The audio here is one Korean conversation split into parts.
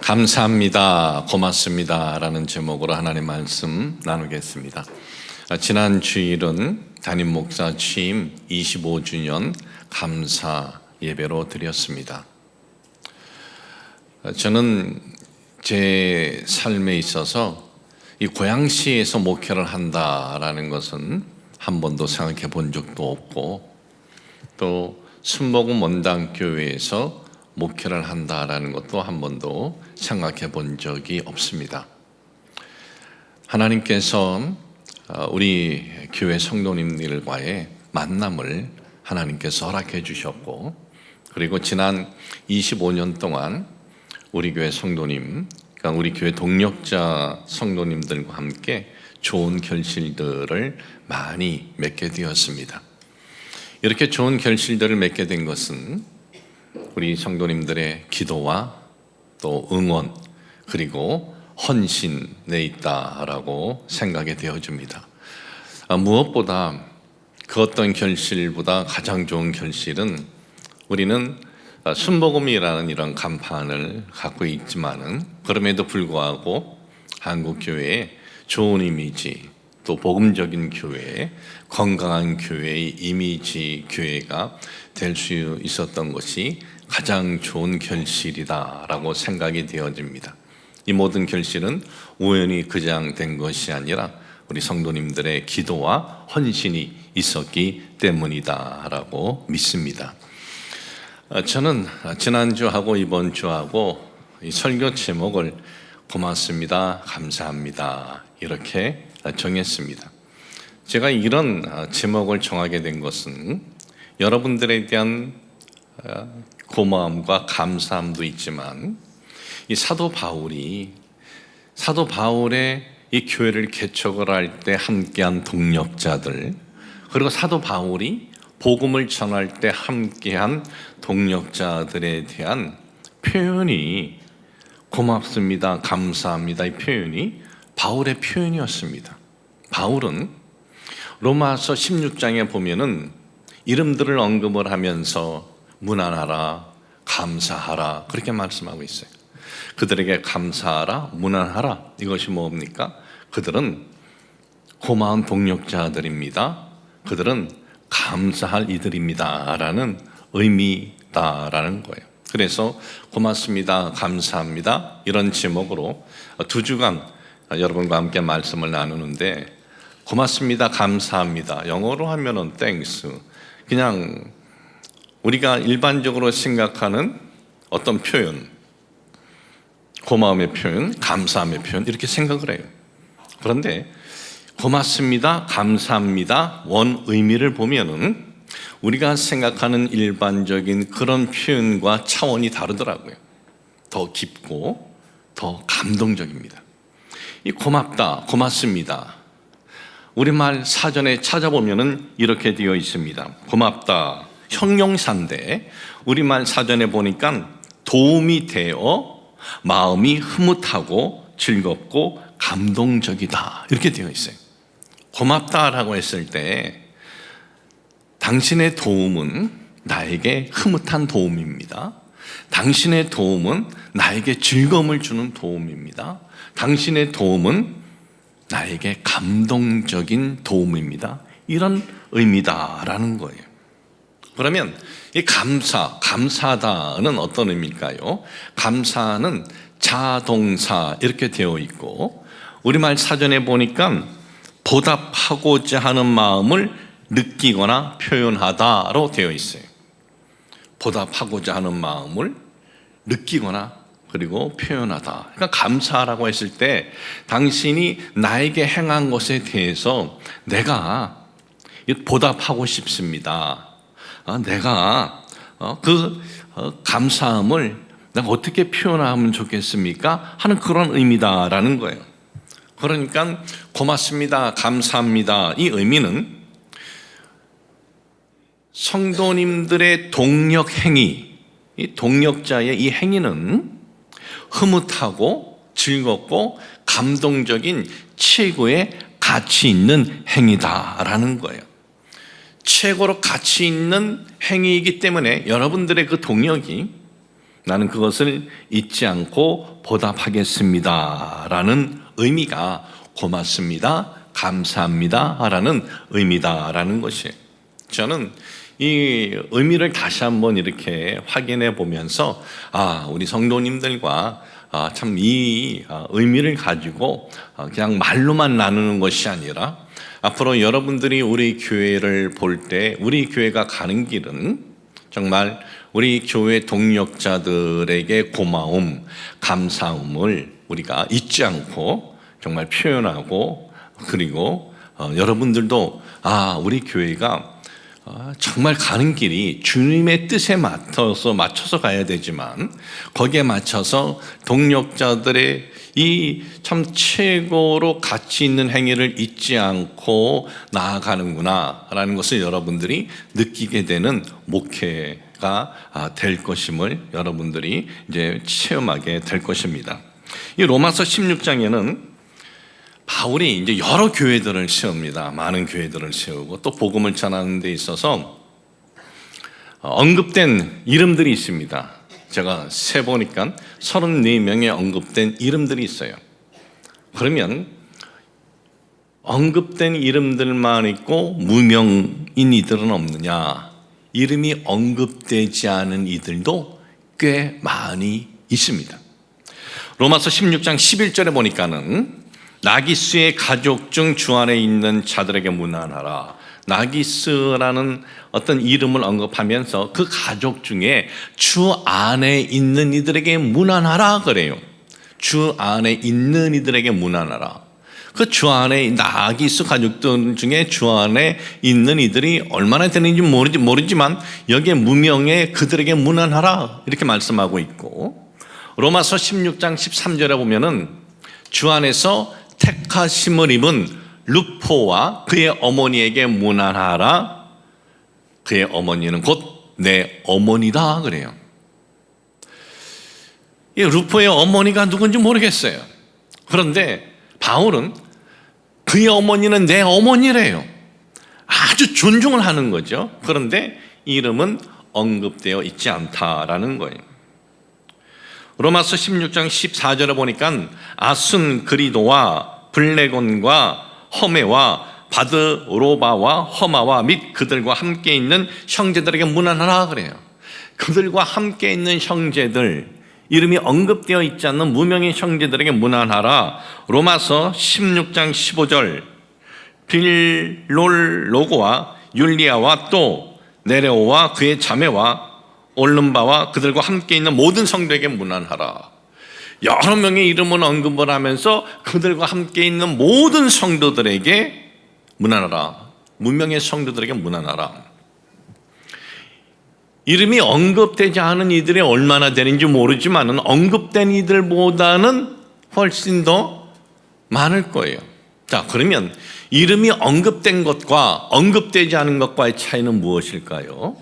감사합니다, 고맙습니다 라는 제목으로 하나님 말씀 나누겠습니다. 지난 주일은 담임 목사 취임 25주년 감사 예배로 드렸습니다. 저는 제 삶에 있어서 이 고양시에서 목회를 한다라는 것은 한 번도 생각해 본 적도 없고, 또 순복음 원당교회에서 목회를 한다라는 것도 한 번도 생각해 본 적이 없습니다. 하나님께서 우리 교회 성도님들과의 만남을 하나님께서 허락해 주셨고, 그리고 지난 25년 동안 우리 교회 성도님, 그러니까 우리 교회 동력자 성도님들과 함께 좋은 결실들을 많이 맺게 되었습니다. 이렇게 좋은 결실들을 맺게 된 것은 우리 성도님들의 기도와 또 응원, 그리고 헌신에 있다라고 생각이 되어집니다. 무엇보다 그 어떤 결실보다 가장 좋은 결실은, 우리는 순복음이라는 이런 간판을 갖고 있지만은 그럼에도 불구하고 한국교회의 좋은 이미지, 또 복음적인 교회, 건강한 교회의 이미지 교회가 될 수 있었던 것이 가장 좋은 결실이다라고 생각이 되어집니다. 이 모든 결실은 우연히 그냥 된 것이 아니라 우리 성도님들의 기도와 헌신이 있었기 때문이다라고 믿습니다. 저는 지난주하고 이번 주하고 이 설교 제목을 고맙습니다, 감사합니다 이렇게 정했습니다. 제가 이런 제목을 정하게 된 것은 여러분들에 대한 고마움과 감사함도 있지만, 이 사도 바울의 이 교회를 개척을 할 때 함께한 동력자들, 그리고 사도 바울이 복음을 전할 때 함께한 동력자들에 대한 표현이 고맙습니다, 감사합니다 이 표현이 바울의 표현이었습니다. 바울은 로마서 16장에 보면은 이름들을 언급을 하면서 문안하라, 감사하라 그렇게 말씀하고 있어요. 그들에게 감사하라, 문안하라, 이것이 뭡니까? 그들은 고마운 동력자들입니다. 그들은 감사할 이들입니다 라는 의미다라는 거예요. 그래서 고맙습니다, 감사합니다 이런 제목으로 두 주간 여러분과 함께 말씀을 나누는데, 고맙습니다, 감사합니다 영어로 하면은 thanks, 그냥 우리가 일반적으로 생각하는 어떤 표현, 고마움의 표현, 감사함의 표현 이렇게 생각을 해요. 그런데 고맙습니다, 감사합니다 원 의미를 보면은 우리가 생각하는 일반적인 그런 표현과 차원이 다르더라고요. 더 깊고 더 감동적입니다. 이 고맙다, 고맙습니다, 우리말 사전에 찾아보면은 이렇게 되어 있습니다. 고맙다 형용사인데 우리말 사전에 보니까 도움이 되어 마음이 흐뭇하고 즐겁고 감동적이다 이렇게 되어 있어요. 고맙다라고 했을 때 당신의 도움은 나에게 흐뭇한 도움입니다. 당신의 도움은 나에게 즐거움을 주는 도움입니다. 당신의 도움은 나에게 감동적인 도움입니다. 이런 의미다라는 거예요. 그러면 이 감사하다는 어떤 의미일까요? 감사는 자동사 이렇게 되어 있고, 우리말 사전에 보니까 보답하고자 하는 마음을 느끼거나 표현하다로 되어 있어요. 보답하고자 하는 마음을 느끼거나 그리고 표현하다. 그러니까 감사라고 했을 때 당신이 나에게 행한 것에 대해서 내가 보답하고 싶습니다. 내가 그 감사함을 내가 어떻게 표현하면 좋겠습니까? 하는 그런 의미다라는 거예요. 그러니까 고맙습니다, 감사합니다 이 의미는 성도님들의 동력 행위, 이 동력자의 이 행위는 흐뭇하고 즐겁고 감동적인 최고의 가치 있는 행위다라는 거예요. 최고로 가치 있는 행위이기 때문에 여러분들의 그 동력이 나는 그것을 잊지 않고 보답하겠습니다 라는 의미가 고맙습니다, 감사합니다 라는 의미다라는 것이에요. 저는 이 의미를 다시 한번 이렇게 확인해 보면서 우리 성도님들과 참 이 의미를 가지고 그냥 말로만 나누는 것이 아니라 앞으로 여러분들이 우리 교회를 볼 때 우리 교회가 가는 길은 정말 우리 교회 동력자들에게 고마움, 감사함을 우리가 잊지 않고 정말 표현하고, 그리고 여러분들도 우리 교회가 정말 가는 길이 주님의 뜻에 맞춰서 가야 되지만 거기에 맞춰서 동력자들의 이 참 최고로 가치 있는 행위를 잊지 않고 나아가는구나 라는 것을 여러분들이 느끼게 되는 목회가 될 것임을 여러분들이 이제 체험하게 될 것입니다. 이 로마서 16장에는 바울이 이제 여러 교회들을 세웁니다. 많은 교회들을 세우고 또 복음을 전하는 데 있어서 언급된 이름들이 있습니다. 제가 세보니까 34명의 언급된 이름들이 있어요. 그러면 언급된 이름들만 있고 무명인 이들은 없느냐? 이름이 언급되지 않은 이들도 꽤 많이 있습니다. 로마서 16장 11절에 보니까는 나기스의 가족 중 주 안에 있는 자들에게 문안하라. 나기스라는 어떤 이름을 언급하면서 그 가족 중에 주 안에 있는 이들에게 문안하라 그래요. 주 안에 있는 이들에게 문안하라. 그 주 안에 나기스 가족들 중에 주 안에 있는 이들이 얼마나 되는지 모르지만 여기에 무명의 그들에게 문안하라 이렇게 말씀하고 있고, 로마서 16장 13절에 보면은 주 안에서 택하심을 입은 루포와 그의 어머니에게 문안하라. 그의 어머니는 곧 내 어머니다 그래요. 이 루포의 어머니가 누군지 모르겠어요. 그런데 바울은 그의 어머니는 내 어머니래요. 아주 존중을 하는 거죠. 그런데 이름은 언급되어 있지 않다라는 거예요. 로마서 16장 14절에 보니까 아순 그리도와 블레곤과 허메와 바드로바와 허마와 및 그들과 함께 있는 형제들에게 문안하라 그래요. 그들과 함께 있는 형제들, 이름이 언급되어 있지 않는 무명의 형제들에게 문안하라. 로마서 16장 15절 빌롤로고와 율리아와 또 네레오와 그의 자매와 올름바와 그들과 함께 있는 모든 성도에게 문안하라. 여러 명의 이름을 언급을 하면서 그들과 함께 있는 모든 성도들에게 문안하라. 무명의 성도들에게 문안하라. 이름이 언급되지 않은 이들이 얼마나 되는지 모르지만 언급된 이들보다는 훨씬 더 많을 거예요. 자, 그러면 이름이 언급된 것과 언급되지 않은 것과의 차이는 무엇일까요?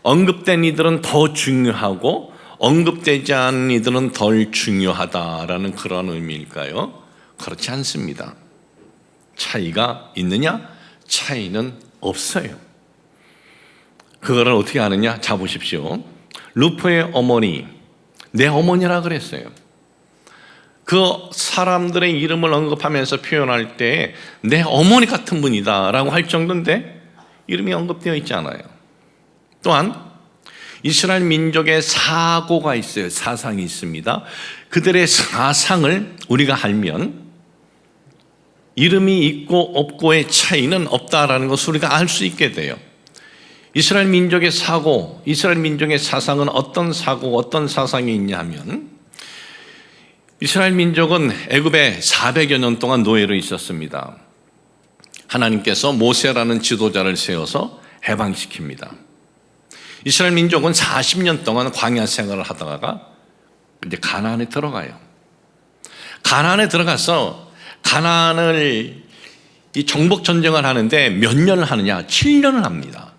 언급된 이들은 더 중요하고 언급되지 않은 이들은 덜 중요하다라는 그런 의미일까요? 그렇지 않습니다. 차이가 있느냐? 차이는 없어요. 그거를 어떻게 아느냐? 자 보십시오. 루포의 어머니, 내 어머니라 그랬어요. 그 사람들의 이름을 언급하면서 표현할 때 내 어머니 같은 분이다 라고 할 정도인데 이름이 언급되어 있지 않아요. 또한 이스라엘 민족의 사고가 있어요. 사상이 있습니다. 그들의 사상을 우리가 알면 이름이 있고 없고의 차이는 없다라는 것을 우리가 알 수 있게 돼요. 이스라엘 민족의 사고, 이스라엘 민족의 사상은 어떤 사고, 어떤 사상이 있냐 하면 이스라엘 민족은 애굽에 400여 년 동안 노예로 있었습니다. 하나님께서 모세라는 지도자를 세워서 해방시킵니다. 이스라엘 민족은 40년 동안 광야 생활을 하다가 이제 가나안에 들어가요. 가나안에 들어가서 가나안을 이 정복 전쟁을 하는데 몇 년을 하느냐? 7년을 합니다.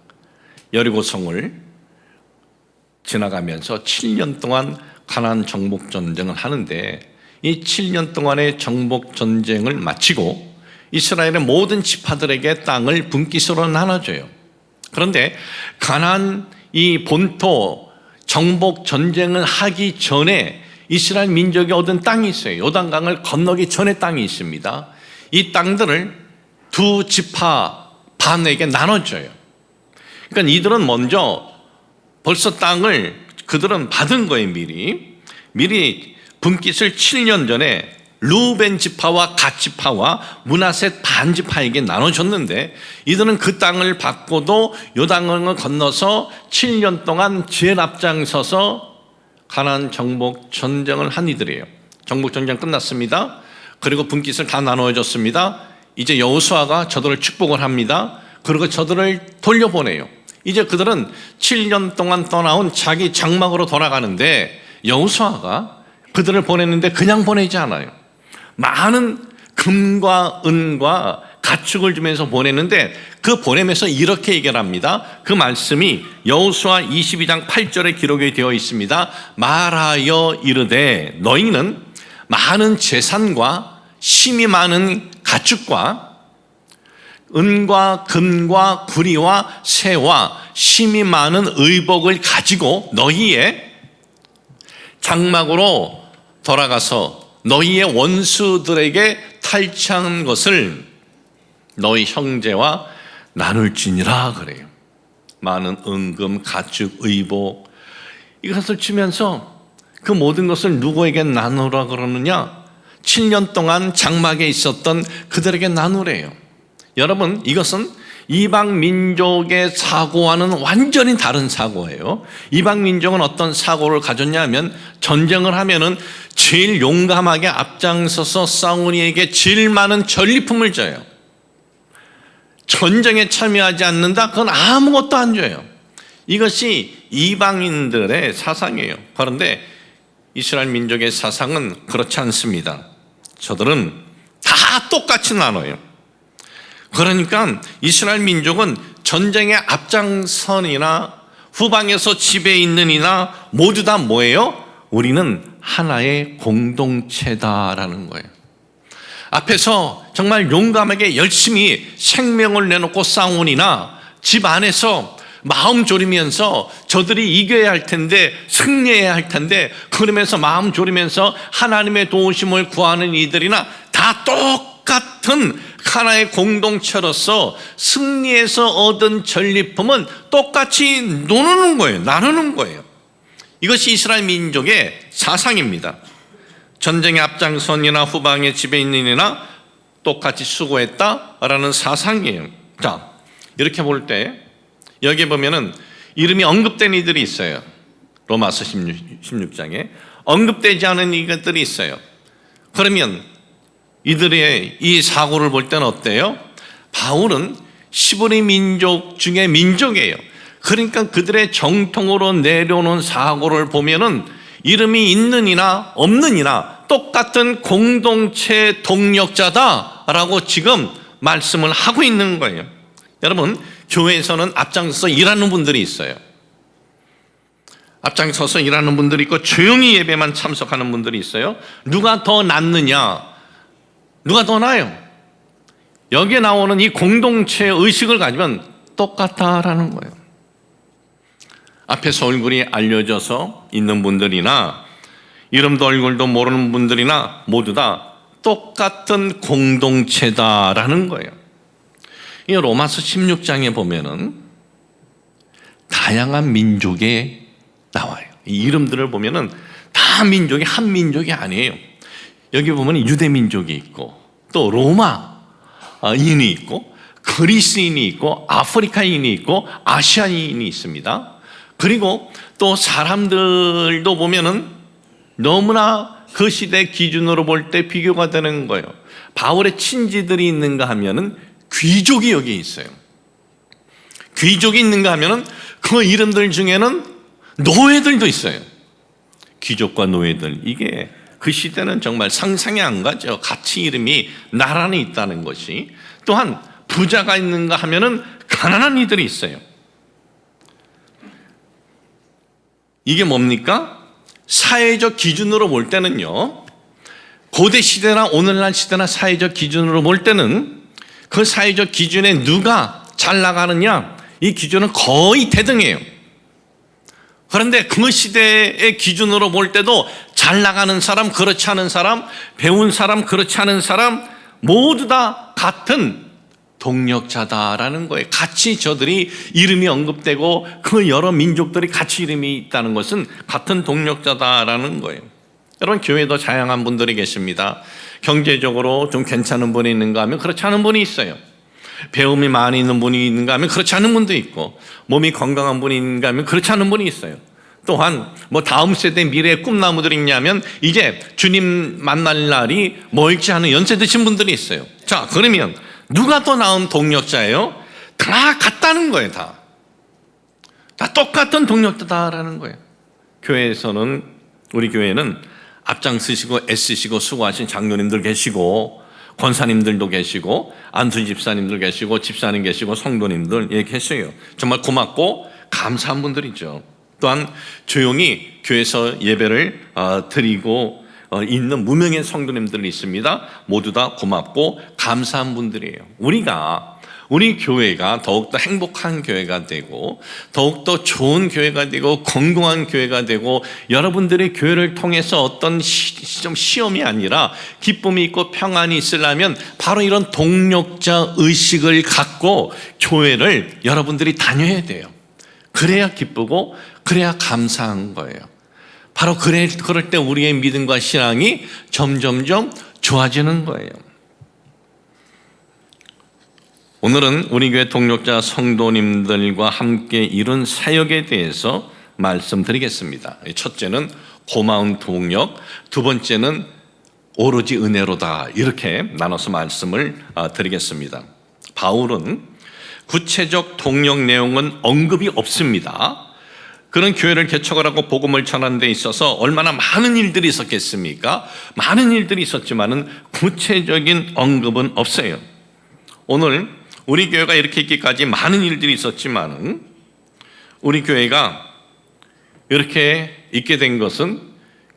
여리고성을 지나가면서 7년 동안 가나안 정복 전쟁을 하는데 이 7년 동안의 정복 전쟁을 마치고 이스라엘의 모든 지파들에게 땅을 분깃으로 나눠줘요. 그런데 가나안 이 본토 정복 전쟁을 하기 전에 이스라엘 민족이 얻은 땅이 있어요. 요단강을 건너기 전에 땅이 있습니다. 이 땅들을 두 지파 반에게 나눠줘요. 그러니까 이들은 먼저 벌써 땅을 그들은 받은 거예요. 미리 분깃을 7년 전에 루벤 지파와 갓 지파와 므낫세 반 지파에게 나눠줬는데, 이들은 그 땅을 받고도 요단강을 건너서 7년 동안 제일 앞장서서 가나안 정복 전쟁을 한 이들이에요. 정복 전쟁 끝났습니다. 그리고 분깃을 다 나눠줬습니다. 이제 여호수아가 저들을 축복을 합니다. 그리고 저들을 돌려보내요. 이제 그들은 7년 동안 떠나온 자기 장막으로 돌아가는데, 여호수아가 그들을 보냈는데 그냥 보내지 않아요. 많은 금과 은과 가축을 주면서 보냈는데, 그 보내면서 이렇게 얘기합니다. 그 말씀이 여호수아 22장 8절에 기록이 되어 있습니다. 말하여 이르되 너희는 많은 재산과 심이 많은 가축과 은과 금과 구리와 새와 심이 많은 의복을 가지고 너희의 장막으로 돌아가서 너희의 원수들에게 탈취한 것을 너희 형제와 나눌지니라 그래요. 많은 은금, 가축, 의복 이것을 주면서 그 모든 것을 누구에게 나누라 그러느냐? 7년 동안 장막에 있었던 그들에게 나누래요. 여러분, 이것은 이방 민족의 사고와는 완전히 다른 사고예요. 이방 민족은 어떤 사고를 가졌냐면, 전쟁을 하면은 제일 용감하게 앞장서서 싸운 이에게 제일 많은 전리품을 줘요. 전쟁에 참여하지 않는다? 그건 아무것도 안 줘요. 이것이 이방인들의 사상이에요. 그런데 이스라엘 민족의 사상은 그렇지 않습니다. 저들은 다 똑같이 나눠요. 그러니까 이스라엘 민족은 전쟁의 앞장선이나 후방에서 집에 있는 이나 모두 다 뭐예요? 우리는 하나의 공동체다라는 거예요. 앞에서 정말 용감하게 열심히 생명을 내놓고 싸우니나 집 안에서 마음 졸이면서 저들이 이겨야 할 텐데, 승리해야 할 텐데, 그러면서 마음 졸이면서 하나님의 도우심을 구하는 이들이나 다 똑같은 하나의 공동체로서 승리해서 얻은 전리품은 똑같이 나누는 거예요. 이것이 이스라엘 민족의 사상입니다. 전쟁의 앞장선이나 후방에 집에 있는 이나 똑같이 수고했다라는 사상이에요. 자, 이렇게 볼 때 여기 보면은 이름이 언급된 이들이 있어요. 로마서 16장에 언급되지 않은 이것들이 있어요. 그러면 이들의 이 사고를 볼 때는 어때요? 바울은 시브리 민족 중에 민족이에요. 그러니까 그들의 정통으로 내려오는 사고를 보면은 이름이 있는 이나 없는 이나 똑같은 공동체 동력자다라고 지금 말씀을 하고 있는 거예요. 여러분, 교회에서는 앞장서서 일하는 분들이 있어요. 앞장서서 일하는 분들이 있고 조용히 예배만 참석하는 분들이 있어요. 누가 더 낫느냐? 누가 더 나아요? 여기에 나오는 이 공동체 의식을 가지면 똑같다라는 거예요. 앞에서 얼굴이 알려져서 있는 분들이나 이름도 얼굴도 모르는 분들이나 모두 다 똑같은 공동체다라는 거예요. 이 로마서 16장에 보면은 다양한 민족에 나와요. 이 이름들을 보면은 다 민족이 한 민족이 아니에요. 여기 보면 유대 민족이 있고 또 로마인이 있고 그리스인이 있고 아프리카인이 있고 아시아인이 있습니다. 그리고 또 사람들도 보면은 너무나 그 시대 기준으로 볼 때 비교가 되는 거예요. 바울의 친지들이 있는가 하면은 귀족이 여기 있어요. 귀족이 있는가 하면은 그 이름들 중에는 노예들도 있어요. 귀족과 노예들, 이게 그 시대는 정말 상상이 안 가죠. 같이 이름이 나란히 있다는 것이. 또한 부자가 있는가 하면은 가난한 이들이 있어요. 이게 뭡니까? 사회적 기준으로 볼 때는요, 고대 시대나 오늘날 시대나 사회적 기준으로 볼 때는 그 사회적 기준에 누가 잘 나가느냐, 이 기준은 거의 대등해요. 그런데 그 시대의 기준으로 볼 때도 잘 나가는 사람, 그렇지 않은 사람, 배운 사람, 그렇지 않은 사람 모두 다 같은 동력자다라는 거예요. 같이 저들이 이름이 언급되고 그 여러 민족들이 같이 이름이 있다는 것은 같은 동력자다라는 거예요. 여러분, 교회도 다양한 분들이 계십니다. 경제적으로 좀 괜찮은 분이 있는가 하면 그렇지 않은 분이 있어요. 배움이 많이 있는 분이 있는가 하면 그렇지 않은 분도 있고, 몸이 건강한 분이 있는가 하면 그렇지 않은 분이 있어요. 또한 다음 세대 미래의 꿈나무들이 있냐면 이제 주님 만날 날이 멀지 않은 연세 드신 분들이 있어요. 자, 그러면 누가 더 나은 동력자예요? 다 같다는 거예요. 다 똑같은 동력자다라는 거예요. 교회에서는, 우리 교회는 앞장서시고 애쓰시고 수고하신 장로님들 계시고, 권사님들도 계시고, 안수 집사님들 계시고, 집사님 계시고, 성도님들 계셔요. 정말 고맙고 감사한 분들이죠. 또한 조용히 교회에서 예배를 드리고 있는 무명의 성도님들이 있습니다. 모두 다 고맙고 감사한 분들이에요. 우리 교회가 더욱더 행복한 교회가 되고, 더욱더 좋은 교회가 되고, 건강한 교회가 되고, 여러분들의 교회를 통해서 어떤 좀 시험이 아니라 기쁨이 있고 평안이 있으려면 바로 이런 동력자 의식을 갖고 교회를 여러분들이 다녀야 돼요. 그래야 기쁘고 그래야 감사한 거예요. 바로 그럴 때 우리의 믿음과 신앙이 점점점 좋아지는 거예요. 오늘은 우리 교회 동력자 성도님들과 함께 이룬 사역에 대해서 말씀드리겠습니다. 첫째는 고마운 동력, 두 번째는 오로지 은혜로다, 이렇게 나눠서 말씀을 드리겠습니다. 바울은 구체적 동력 내용은 언급이 없습니다. 그런 교회를 개척을 하고 복음을 전하는 데 있어서 얼마나 많은 일들이 있었겠습니까? 많은 일들이 있었지만은 구체적인 언급은 없어요. 오늘 우리 교회가 이렇게 있기까지 많은 일들이 있었지만은 우리 교회가 이렇게 있게 된 것은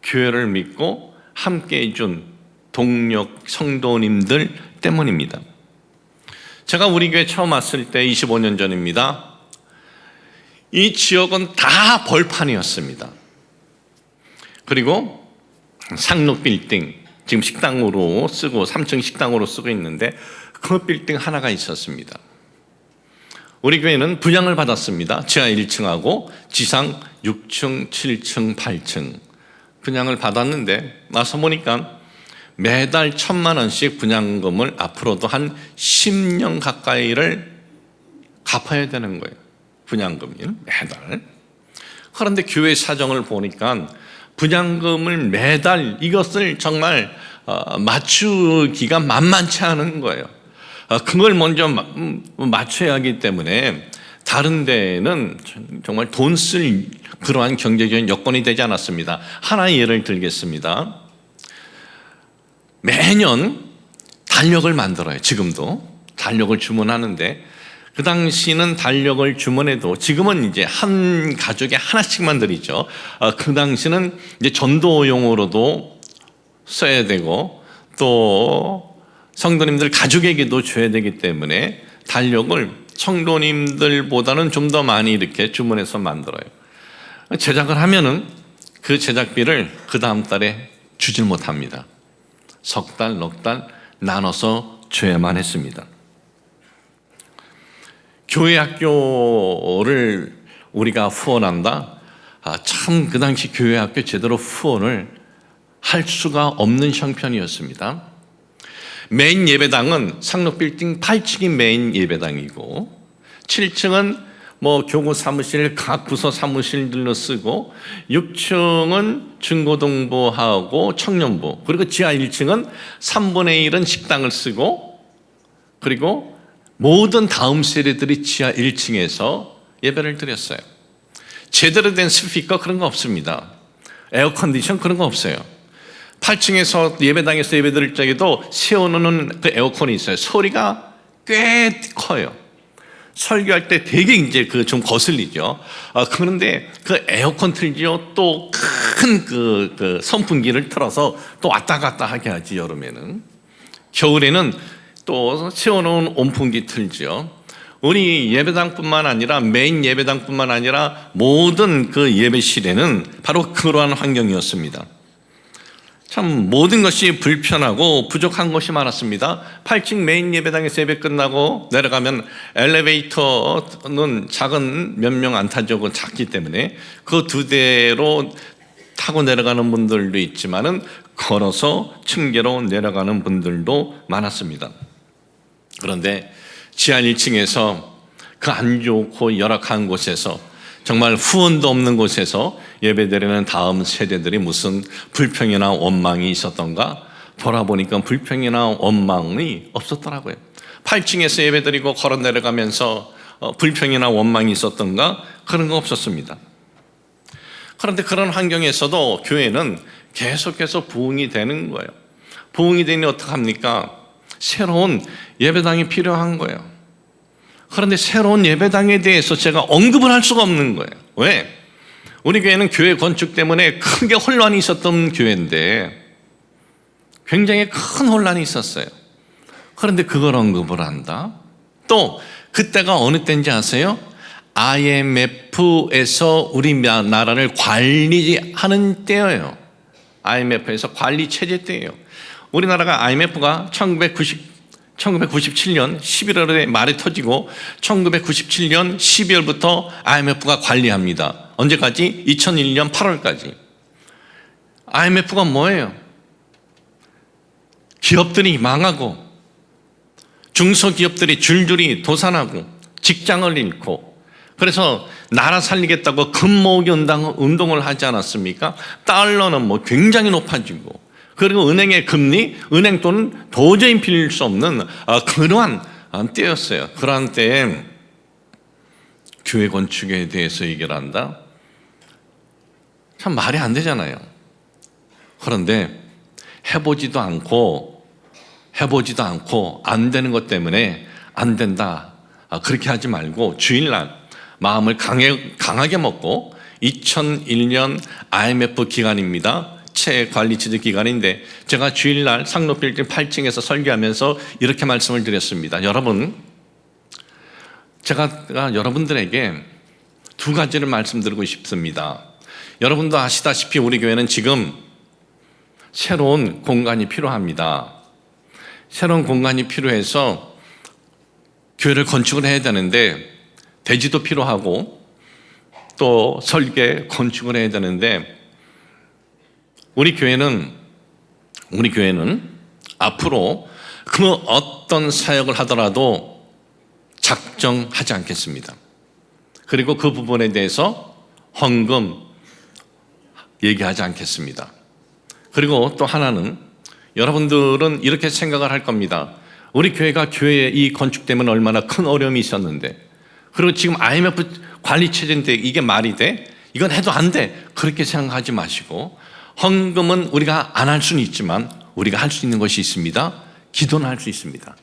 교회를 믿고 함께 해준 동력 성도님들 때문입니다. 제가 우리 교회 처음 왔을 때 25년 전입니다. 이 지역은 다 벌판이었습니다. 그리고 상록 빌딩, 지금 식당으로 쓰고 3층 식당으로 쓰고 있는데 그 빌딩 하나가 있었습니다. 우리 교회는 분양을 받았습니다. 지하 1층하고 지상 6층, 7층, 8층 분양을 받았는데 와서 보니까 매달 1,000만 원씩 분양금을 앞으로도 한 10년 가까이를 갚아야 되는 거예요. 분양금이 매달. 그런데 교회 사정을 보니까 분양금을 매달 이것을 정말 맞추기가 만만치 않은 거예요. 그걸 먼저 맞춰야 하기 때문에 다른 데는 정말 돈 쓸 그러한 경제적인 여건이 되지 않았습니다. 하나의 예를 들겠습니다. 매년 달력을 만들어요. 지금도 달력을 주문하는데 그 당시는 달력을 주문해도, 지금은 이제 한 가족에 하나씩만 드리죠. 그 당시는 이제 전도용으로도 써야 되고 또 성도님들 가족에게도 줘야 되기 때문에 달력을 성도님들보다는 좀 더 많이 이렇게 주문해서 만들어요. 제작을 하면은 그 제작비를 그 다음 달에 주질 못합니다. 석 달, 넉 달 나눠서 줘야만 했습니다. 교회 학교를 우리가 후원한다? 참 그 당시 교회 학교 제대로 후원을 할 수가 없는 형편이었습니다. 메인 예배당은 상록 빌딩 8층이 메인 예배당이고 7층은 교구 사무실, 각 부서 사무실들로 쓰고 6층은 중고등부하고 청년부, 그리고 지하 1층은 3분의 1은 식당을 쓰고, 그리고 모든 다음 세대들이 지하 1층에서 예배를 드렸어요. 제대로 된 스피커 그런 거 없습니다. 에어컨디션 그런 거 없어요. 8층에서 예배당에서 예배 드릴 적에도 세워놓는 그 에어컨이 있어요. 소리가 꽤 커요. 설교할 때 되게 이제 좀 거슬리죠. 그런데 그 에어컨 틀지요. 또 큰 그 선풍기를 틀어서 또 왔다 갔다 하게 하지, 여름에는. 겨울에는 또 세워놓은 온풍기 틀죠. 우리 예배당뿐만 아니라 메인 예배당뿐만 아니라 모든 그 예배실에는 바로 그러한 환경이었습니다. 참 모든 것이 불편하고 부족한 것이 많았습니다. 8층 메인 예배당에서 예배 끝나고 내려가면 엘리베이터는 작은 몇 명 안 타죠. 작기 때문에 그 2대로 타고 내려가는 분들도 있지만은 걸어서 층계로 내려가는 분들도 많았습니다. 그런데 지하 1층에서 그 안 좋고 열악한 곳에서 정말 후원도 없는 곳에서 예배드리는 다음 세대들이 무슨 불평이나 원망이 있었던가 돌아보니까 불평이나 원망이 없었더라고요. 8층에서 예배드리고 걸어 내려가면서 불평이나 원망이 있었던가 그런 거 없었습니다. 그런데 그런 환경에서도 교회는 계속해서 부흥이 되는 거예요. 부흥이 되니 어떡합니까? 새로운 예배당이 필요한 거예요. 그런데 새로운 예배당에 대해서 제가 언급을 할 수가 없는 거예요. 왜? 우리 교회는 교회 건축 때문에 크게 혼란이 있었던 교회인데 굉장히 큰 혼란이 있었어요. 그런데 그걸 언급을 한다? 또 그때가 어느 때인지 아세요? IMF에서 우리나라를 관리하는 때예요. IMF에서 관리 체제 때예요. 우리나라가 IMF가 1997년 11월에 말이 터지고 1997년 12월부터 IMF가 관리합니다. 언제까지? 2001년 8월까지. IMF가 뭐예요? 기업들이 망하고 중소기업들이 줄줄이 도산하고 직장을 잃고 그래서 나라 살리겠다고 금모으기 운동을 하지 않았습니까? 달러는 뭐 굉장히 높아지고 그리고 은행의 금리, 은행 돈은 도저히 빌릴 수 없는 그러한 때였어요. 그러한 때에 교회 건축에 대해서 얘기를 한다? 참 말이 안 되잖아요. 그런데 해보지도 않고 안 되는 것 때문에 안 된다. 그렇게 하지 말고 주일날 마음을 강하게 먹고 2001년 IMF 기간입니다. 관리 체제 기간인데 제가 주일날 상록빌딩 8층에서 설교하면서 이렇게 말씀을 드렸습니다. 여러분, 제가 여러분들에게 2가지를 말씀드리고 싶습니다. 여러분도 아시다시피 우리 교회는 지금 새로운 공간이 필요합니다. 새로운 공간이 필요해서 교회를 건축을 해야 되는데 대지도 필요하고 또 설계 건축을 해야 되는데 우리 교회는 앞으로 그 어떤 사역을 하더라도 작정하지 않겠습니다. 그리고 그 부분에 대해서 헌금 얘기하지 않겠습니다. 그리고 또 하나는 여러분들은 이렇게 생각을 할 겁니다. 우리 교회가 교회 이 건축 때문에 얼마나 큰 어려움이 있었는데 그리고 지금 IMF 관리 체제인데 이게 말이 돼? 이건 해도 안 돼. 그렇게 생각하지 마시고 헌금은 우리가 안 할 수는 있지만 우리가 할 수 있는 것이 있습니다. 기도는 할 수 있습니다.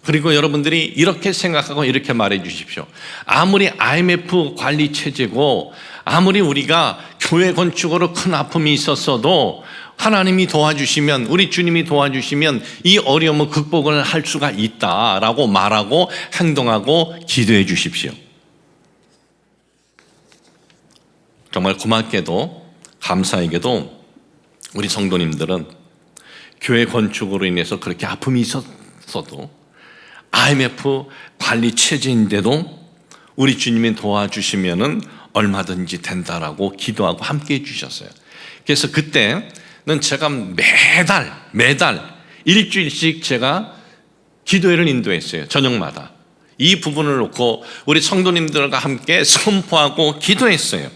그리고 여러분들이 이렇게 생각하고 이렇게 말해 주십시오. 아무리 IMF 관리 체제고 아무리 우리가 교회 건축으로 큰 아픔이 있었어도 하나님이 도와주시면 우리 주님이 도와주시면 이 어려움을 극복을 할 수가 있다라고 말하고 행동하고 기도해 주십시오. 정말 고맙게도 감사하게도 우리 성도님들은 교회 건축으로 인해서 그렇게 아픔이 있었어도 IMF 관리 체제인데도 우리 주님이 도와주시면은 얼마든지 된다라고 기도하고 함께 해주셨어요. 그래서 그때는 제가 매달 일주일씩 제가 기도회를 인도했어요. 저녁마다. 이 부분을 놓고 우리 성도님들과 함께 선포하고 기도했어요.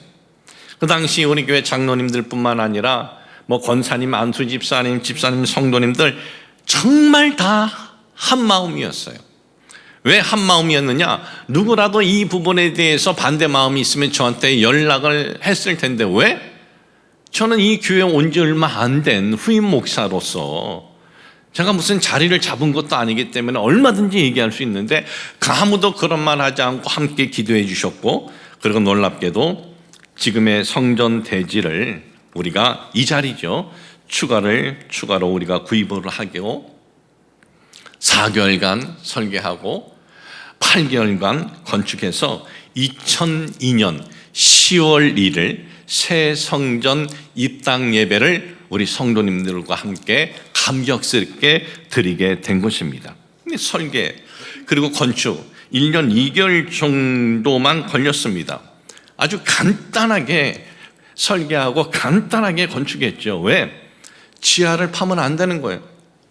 그 당시 우리 교회 장로님들뿐만 아니라 뭐 권사님, 안수 집사님, 성도님들 정말 다 한 마음이었어요. 왜 한 마음이었느냐? 누구라도 이 부분에 대해서 반대 마음이 있으면 저한테 연락을 했을 텐데 왜? 저는 이 교회에 온 지 얼마 안 된 후임 목사로서 제가 무슨 자리를 잡은 것도 아니기 때문에 얼마든지 얘기할 수 있는데 아무도 그런 말 하지 않고 함께 기도해 주셨고 그리고 놀랍게도 지금의 성전 대지를 우리가 이 자리죠. 추가로 우리가 구입을 하고 4개월간 설계하고 8개월간 건축해서 2002년 10월 1일 새 성전 입당 예배를 우리 성도님들과 함께 감격스럽게 드리게 된 것입니다. 설계 그리고 건축 1년 2개월 정도만 걸렸습니다. 아주 간단하게 설계하고 간단하게 건축했죠. 왜? 지하를 파면 안 되는 거예요.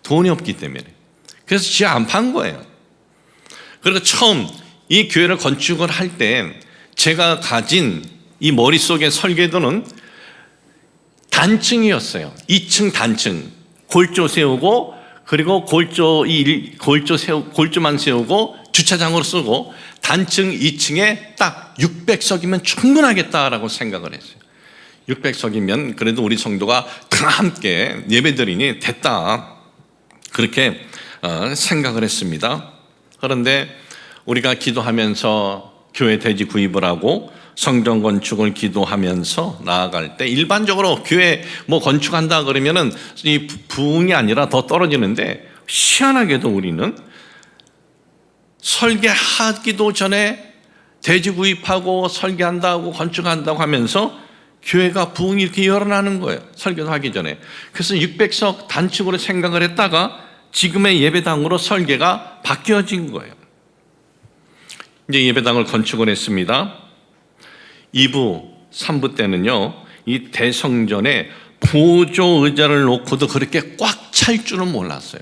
돈이 없기 때문에. 그래서 지하 안 판 거예요. 그리고 처음 이 교회를 건축을 할 때 제가 가진 이 머릿속의 설계도는 단층이었어요. 2층 단층. 골조 세우고 그리고 골조만 세우고 주차장으로 쓰고 단층 2층에 딱 600석이면 충분하겠다라고 생각을 했어요. 600석이면 그래도 우리 성도가 다 함께 예배드리니 됐다. 그렇게 생각을 했습니다. 그런데 우리가 기도하면서 교회 대지 구입을 하고 성전 건축을 기도하면서 나아갈 때 일반적으로 교회 뭐 건축한다 그러면은 이 부흥이 아니라 더 떨어지는데 희한하게도 우리는 설계하기도 전에 대지 구입하고 설계한다고 건축한다고 하면서 교회가 부흥이 이렇게 일어나는 거예요. 설계도 하기 전에. 그래서 600석 단축으로 생각을 했다가 지금의 예배당으로 설계가 바뀌어진 거예요. 이제 예배당을 건축을 했습니다. 2부, 3부 때는요, 이 대성전에 보조 의자를 놓고도 그렇게 꽉 찰 줄은 몰랐어요.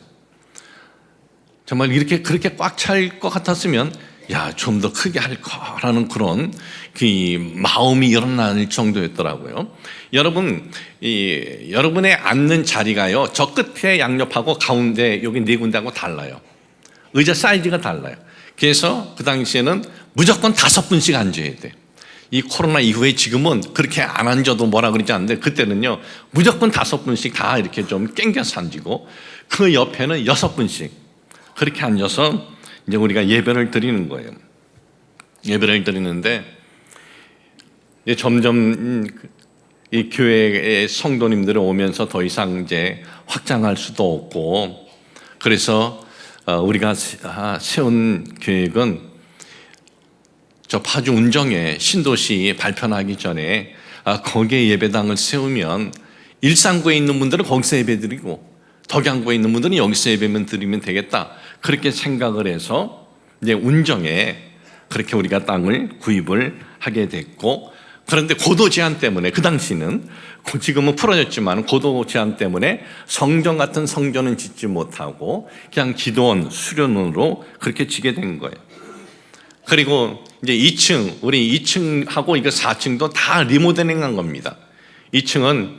정말 이렇게 그렇게 꽉 찰 것 같았으면 좀 더 크게 할 거라는 그런 그 마음이 일어날 정도였더라고요. 여러분, 여러분의 앉는 자리가요, 저 끝에 양옆하고 가운데 여기 네 군데하고 달라요. 의자 사이즈가 달라요. 그래서 그 당시에는 무조건 5분씩 앉아야 돼. 이 코로나 이후에 지금은 그렇게 안 앉아도 뭐라 그러지 않는데 그때는요 무조건 5분씩 다 이렇게 좀 땡겨서 앉고 그 옆에는 6분씩 그렇게 앉아서 이제 우리가 예배를 드리는 거예요. 예배를 드리는데 이제 점점 이 교회의 성도님들이 오면서 더 이상 이제 확장할 수도 없고 그래서 우리가 세운 계획은 저 파주 운정에 신도시 발표하기 전에 거기에 예배당을 세우면 일산구에 있는 분들은 거기서 예배드리고 덕양구에 있는 분들은 여기서 예배만 드리면 되겠다. 그렇게 생각을 해서 이제 운정에 그렇게 우리가 땅을 구입을 하게 됐고 그런데 고도 제한 때문에 그 당시는 지금은 풀어졌지만 고도 제한 때문에 성전 같은 성전은 짓지 못하고 그냥 기도원, 수련원으로 그렇게 지게 된 거예요. 그리고 이제 2층, 우리 2층하고 이거 4층도 다 리모델링한 겁니다. 2층은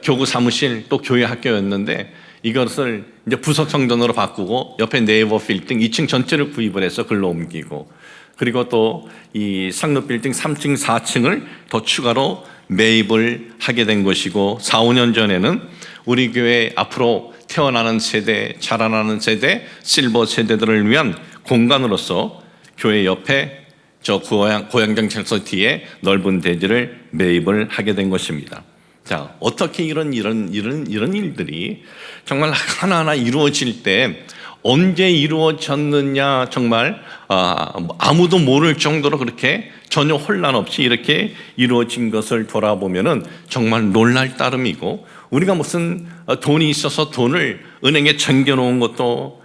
교구 사무실 또 교회 학교였는데 이것을 이제 부속 성전으로 바꾸고 옆에 네이버 빌딩 2층 전체를 구입을 해서 글로 옮기고 그리고 또 이 상록 빌딩 3층, 4층을 더 추가로 매입을 하게 된 것이고 4, 5년 전에는 우리 교회 앞으로 태어나는 세대, 자라나는 세대, 실버 세대들을 위한 공간으로서 교회 옆에 저 고양장찰서 뒤에 넓은 대지를 매입을 하게 된 것입니다. 자, 어떻게 이런 일들이 정말 하나하나 이루어질 때 언제 이루어졌느냐 정말 아무도 모를 정도로 그렇게 전혀 혼란 없이 이렇게 이루어진 것을 돌아보면은 정말 놀랄 따름이고 우리가 무슨 돈이 있어서 돈을 은행에 챙겨놓은 것도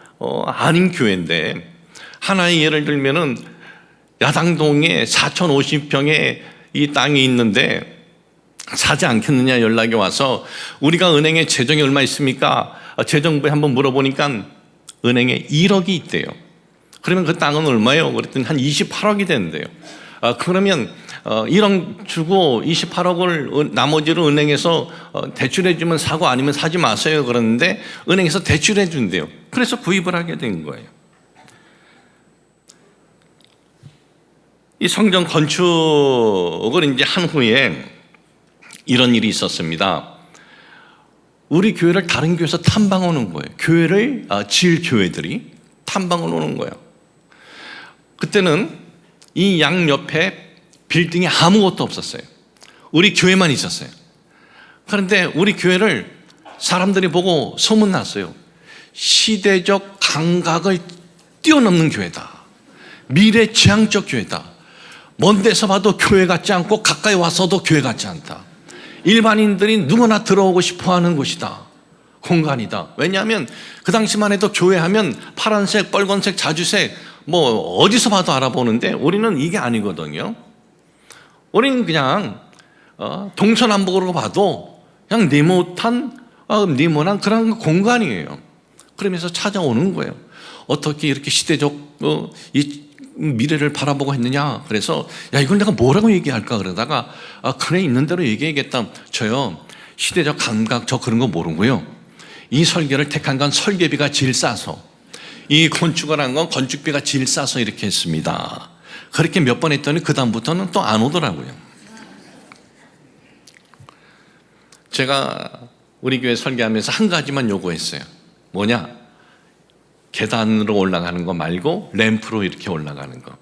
아닌 교회인데 하나의 예를 들면은 야당동에 4,050평의 이 땅이 있는데 사지 않겠느냐 연락이 와서 우리가 은행에 재정이 얼마 있습니까? 재정부에 한번 물어보니까 은행에 1억이 있대요. 그러면 그 땅은 얼마예요? 그랬더니 한 28억이 된대요. 그러면 1억 주고 28억을 나머지를 은행에서 대출해 주면 사고 아니면 사지 마세요 그러는데 은행에서 대출해 준대요. 그래서 구입을 하게 된 거예요. 이 성전 건축을 이제 한 후에 이런 일이 있었습니다. 우리 교회를 다른 교회에서 탐방 오는 거예요. 교회를 지을 교회들이 탐방을 오는 거예요. 그때는 이 양옆에 빌딩이 아무것도 없었어요. 우리 교회만 있었어요. 그런데 우리 교회를 사람들이 보고 소문났어요. 시대적 감각을 뛰어넘는 교회다. 미래지향적 교회다. 먼 데서 봐도 교회 같지 않고 가까이 와서도 교회 같지 않다. 일반인들이 누구나 들어오고 싶어하는 곳이다. 공간이다. 왜냐하면 그 당시만 해도 교회하면 파란색, 빨간색, 자주색 뭐 어디서 봐도 알아보는데 우리는 이게 아니거든요. 우리는 그냥 동서남북으로 봐도 그냥 네모난 그런 공간이에요. 그러면서 찾아오는 거예요. 어떻게 이렇게 시대적 이 미래를 바라보고 했느냐. 그래서 이걸 내가 뭐라고 얘기할까 그러다가 그래 있는 대로 얘기하겠다. 저요 시대적 감각 저 그런 거 모르고요. 이 설계를 택한 건 설계비가 제일 싸서, 이 건축을 한 건 건축비가 제일 싸서 이렇게 했습니다. 그렇게 몇 번 했더니 그 다음부터는 또 안 오더라고요. 제가 우리 교회 설계하면서 한 가지만 요구했어요. 뭐냐? 계단으로 올라가는 거 말고 램프로 이렇게 올라가는 거.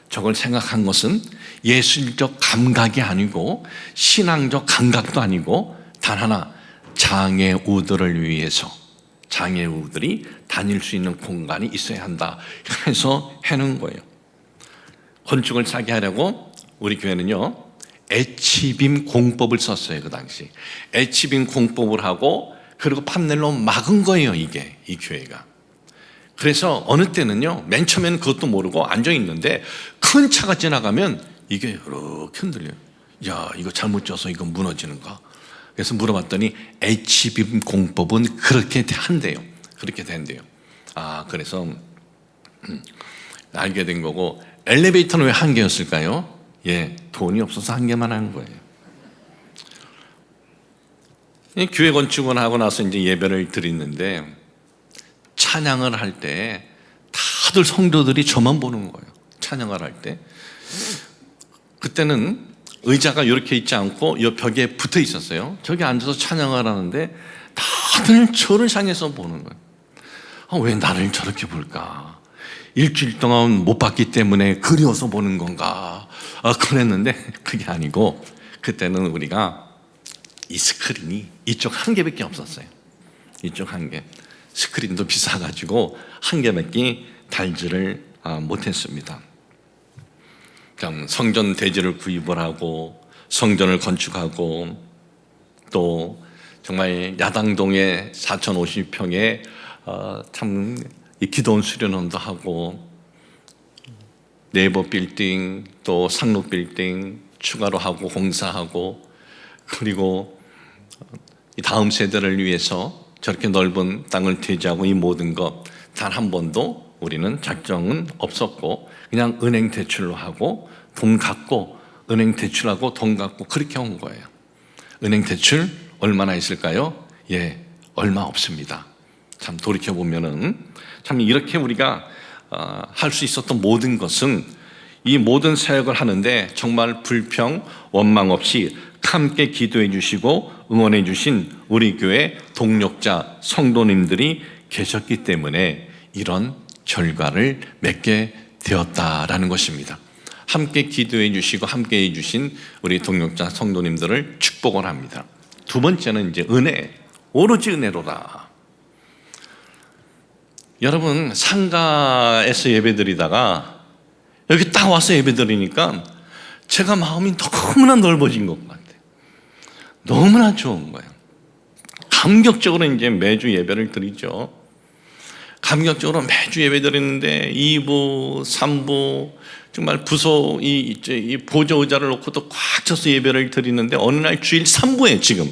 저걸 생각한 것은 예술적 감각이 아니고 신앙적 감각도 아니고 단 하나, 장애우들을 위해서, 장애우들이 다닐 수 있는 공간이 있어야 한다 해서 해놓은 거예요. 건축을 싸게 하려고 우리 교회는요 H빔 공법을 썼어요. 그 당시 H빔 공법을 하고 그리고 판넬로 막은 거예요. 이 교회가. 그래서 어느 때는요 맨 처음에는 그것도 모르고 앉아있는데 큰 차가 지나가면 이게 이렇게 흔들려요. 야, 이거 잘못 쪄서 이거 무너지는가. 그래서 물어봤더니 H빔 공법은 그렇게 한대요. 그렇게 된대요. 그래서 알게 된 거고. 엘리베이터는 왜 한 개였을까요? 돈이 없어서 한 개만 한 거예요. 교회 건축을 하고 나서 이제 예배를 드리는데 찬양을 할 때 다들 성도들이 저만 보는 거예요. 찬양을 할 때. 그때는 의자가 이렇게 있지 않고 이 벽에 붙어 있었어요. 저기 앉아서 찬양을 하는데 다들 저를 향해서 보는 거예요. 왜 나를 저렇게 볼까? 일주일 동안 못 봤기 때문에 그리워서 보는 건가? 그랬는데 그게 아니고 그때는 우리가 이 스크린이 이쪽 한 개밖에 없었어요. 이쪽 한 개. 스크린도 비싸가지고 한 개밖에 달지를 못했습니다. 그냥 성전 대지를 구입을 하고 성전을 건축하고 또 정말 야당동에 4,050평에 참 기도원 수련원도 하고 네이버 빌딩 또 상록 빌딩 추가로 하고 공사하고 그리고 이 다음 세대를 위해서 저렇게 넓은 땅을 대지하고 이 모든 것 단 한 번도 우리는 작정은 없었고 그냥 은행 대출로 하고 돈 갚고 은행 대출하고 돈 갚고 그렇게 온 거예요. 은행 대출 얼마나 있을까요? 얼마 없습니다. 참 돌이켜보면은 참 이렇게 우리가 할 수 있었던 모든 것은 이 모든 사역을 하는데 정말 불평 원망 없이 함께 기도해 주시고 응원해 주신 우리 교회 동력자 성도님들이 계셨기 때문에 이런 결과를 맺게 되었다라는 것입니다. 함께 기도해 주시고 함께 해 주신 우리 동력자 성도님들을 축복을 합니다. 두 번째는 이제 은혜, 오로지 은혜로라. 여러분 상가에서 예배드리다가 여기 딱 와서 예배드리니까 제가 마음이 너무나 넓어진 것 같아요. 너무나 좋은 거예요. 감격적으로 이제 매주 예배를 드리죠. 감격적으로 매주 예배 드리는데 2부, 3부 정말 부서 이 보조 의자를 놓고도 꽉 차서 예배를 드리는데 어느 날 주일 3부에 지금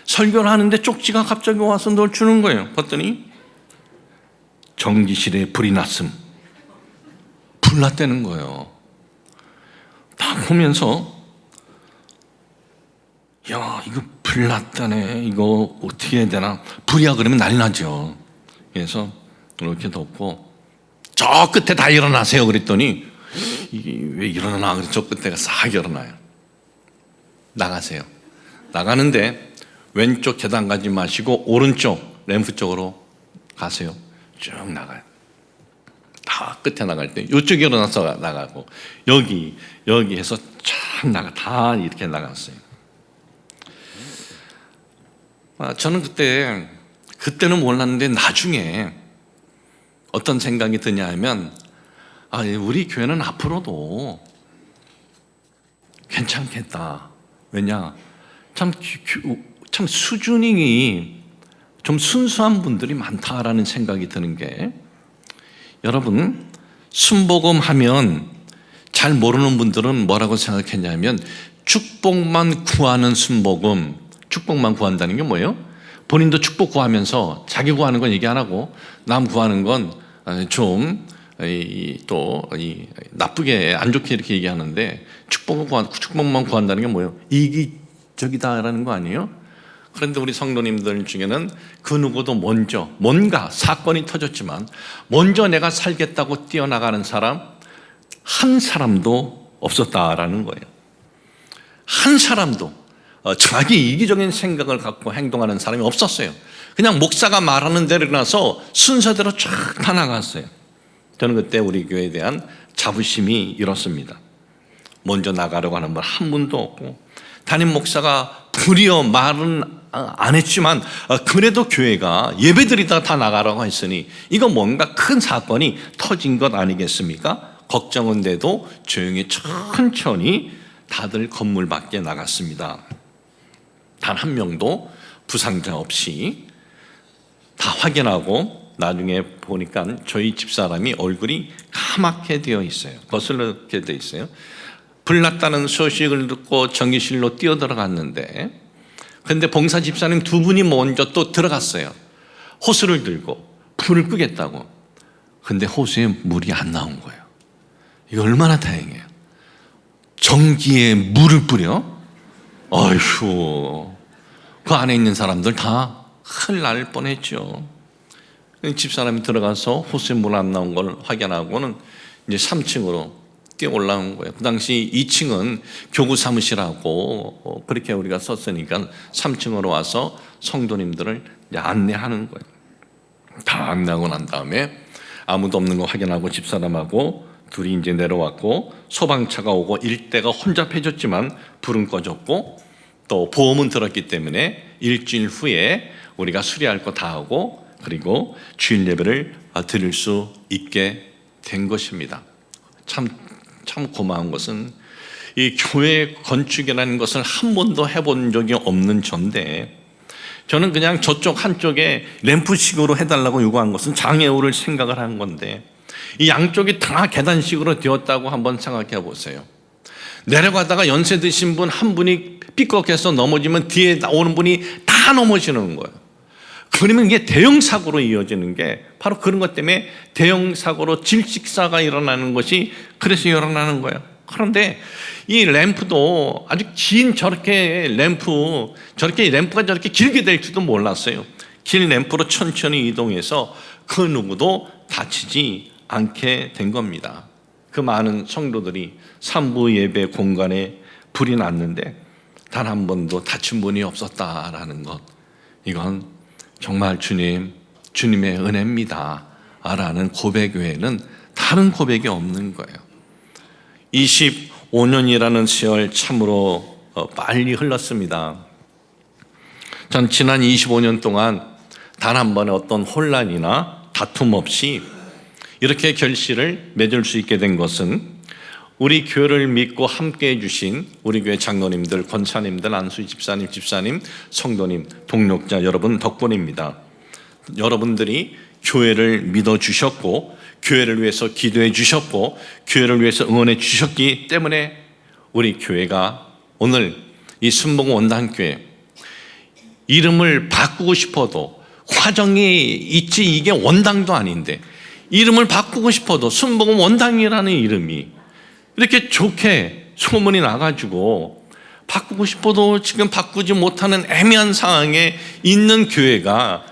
설교를 하는데 쪽지가 갑자기 와서 널 주는 거예요. 봤더니 전기실에 불이 났음. 불 났다는 거예요. 딱 보면서 야, 이거 불 났다네. 이거 어떻게 해야 되나? 불이야 그러면 난리 나죠. 그래서 이렇게 덮고 저 끝에 다 일어나세요 그랬더니 이게 왜 일어나나? 그래서 저 끝에가 싹 일어나요. 나가세요. 나가는데 왼쪽 계단 가지 마시고 오른쪽 램프 쪽으로 가세요. 쭉 나가요. 다 끝에 나갈 때 이쪽에 일어나서 나가고 여기 해서 쫙 나가 다 이렇게 나갔어요. 저는 그때는 몰랐는데 나중에 어떤 생각이 드냐 하면 우리 교회는 앞으로도 괜찮겠다. 왜냐? 참 수준이 좀 순수한 분들이 많다라는 생각이 드는 게, 여러분, 순복음 하면 잘 모르는 분들은 뭐라고 생각했냐면 축복만 구하는 순복음. 축복만 구한다는 게 뭐예요? 본인도 축복 구하면서 자기 구하는 건 얘기 안 하고 남 구하는 건 좀 나쁘게 안 좋게 이렇게 얘기하는데, 축복만 구한다는 게 뭐예요? 이기적이다라는 거 아니에요? 그런데 우리 성도님들 중에는 그 누구도 먼저 뭔가 사건이 터졌지만 먼저 내가 살겠다고 뛰어나가는 사람 한 사람도 없었다라는 거예요. 한 사람도 자기 이기적인 생각을 갖고 행동하는 사람이 없었어요. 그냥 목사가 말하는 대로 일어나서 순서대로 쫙 다 나갔어요. 저는 그때 우리 교회에 대한 자부심이 일었습니다. 먼저 나가려고 하는 분 한 분도 없고, 담임 목사가 불이어 말은 안 했지만 그래도 교회가 예배드리다가 다 나가라고 했으니 이거 뭔가 큰 사건이 터진 것 아니겠습니까? 걱정은 돼도 조용히 천천히 다들 건물 밖에 나갔습니다. 단 한 명도 부상자 없이 다 확인하고 나중에 보니까 저희 집사람이 얼굴이 까맣게 되어 있어요. 거슬렇게 되어 있어요. 불났다는 소식을 듣고 전기실로 뛰어들어갔는데, 그런데 봉사 집사님 두 분이 먼저 또 들어갔어요. 호스를 들고 불을 끄겠다고. 근데 호수에 물이 안 나온 거예요. 이거 얼마나 다행이에요. 전기에 물을 뿌려? 어휴, 그 안에 있는 사람들 다 큰일 날 뻔했죠. 집사람이 들어가서 호수에 물 안 나온 걸 확인하고는 이제 3층으로 뛰어 올라온 거예요. 그 당시 2층은 교구 사무실하고 그렇게 우리가 썼으니까 3층으로 와서 성도님들을 이제 안내하는 거예요. 다 안내하고 난 다음에 아무도 없는 거 확인하고 집사람하고 둘이 이제 내려왔고, 소방차가 오고 일대가 혼잡해졌지만 불은 꺼졌고, 또 보험은 들었기 때문에 일주일 후에 우리가 수리할 거 다 하고, 그리고 주일 예배를 드릴 수 있게 된 것입니다. 참 고마운 것은 이 교회 건축이라는 것을 한 번도 해본 적이 없는 전데, 저는 그냥 저쪽 한쪽에 램프식으로 해달라고 요구한 것은 장애우를 생각을 한 건데, 이 양쪽이 다 계단식으로 되었다고 한번 생각해 보세요. 내려가다가 연세 드신 분 한 분이 삐걱해서 넘어지면 뒤에 나오는 분이 다 넘어지는 거예요. 그러면 이게 대형 사고로 이어지는 게 바로 그런 것 때문에 대형 사고로 질식사가 일어나는 것이 그래서 일어나는 거예요. 그런데 이 램프도 아주 긴 램프가 저렇게 길게 될 줄도 몰랐어요. 긴 램프로 천천히 이동해서 그 누구도 다치지 않게 된 겁니다. 그 많은 성도들이 산부 예배 공간에 불이 났는데 단 한 번도 다친 분이 없었다라는 것, 이건 정말 주님의 은혜입니다 라는 고백 외에는 다른 고백이 없는 거예요. 25년이라는 세월 참으로 빨리 흘렀습니다. 전 지난 25년 동안 단 한 번의 어떤 혼란이나 다툼 없이 이렇게 결실을 맺을 수 있게 된 것은 우리 교회를 믿고 함께해 주신 우리 교회 장로님들, 권사님들, 안수 집사님, 성도님, 동력자 여러분 덕분입니다. 여러분들이 교회를 믿어주셨고, 교회를 위해서 기도해 주셨고, 교회를 위해서 응원해 주셨기 때문에 우리 교회가 오늘 이 순복음 원당교회 이름을 바꾸고 싶어도 화정이 있지, 이게 원당도 아닌데 이름을 바꾸고 싶어도 순복음 원당이라는 이름이 이렇게 좋게 소문이 나가지고 바꾸고 싶어도 지금 바꾸지 못하는 애매한 상황에 있는 교회가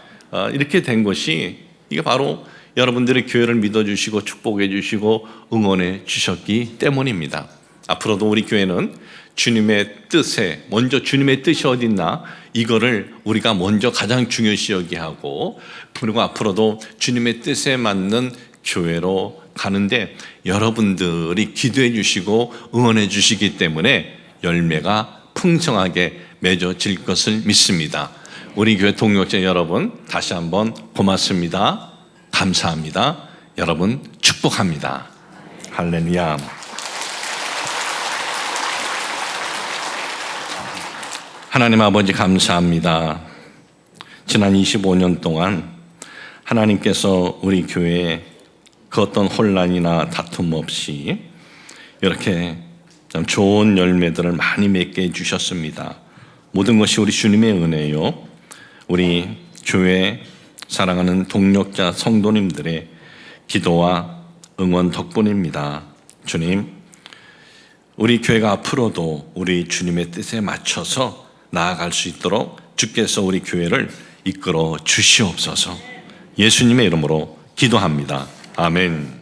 이렇게 된 것이, 이게 바로 여러분들의 교회를 믿어주시고 축복해 주시고 응원해 주셨기 때문입니다. 앞으로도 우리 교회는 주님의 뜻에, 먼저 주님의 뜻이 어디 있나 이거를 우리가 먼저 가장 중요시 여기하고, 그리고 앞으로도 주님의 뜻에 맞는 교회로 가는데 여러분들이 기도해 주시고 응원해 주시기 때문에 열매가 풍성하게 맺어질 것을 믿습니다. 우리 교회 동역자 여러분, 다시 한번 고맙습니다. 감사합니다. 여러분 축복합니다. 할렐루야. 하나님 아버지 감사합니다. 지난 25년 동안 하나님께서 우리 교회에 그 어떤 혼란이나 다툼 없이 이렇게 참 좋은 열매들을 많이 맺게 해주셨습니다. 모든 것이 우리 주님의 은혜요, 우리 교회 사랑하는 동력자 성도님들의 기도와 응원 덕분입니다. 주님, 우리 교회가 앞으로도 우리 주님의 뜻에 맞춰서 나아갈 수 있도록 주께서 우리 교회를 이끌어 주시옵소서. 예수님의 이름으로 기도합니다. 아멘.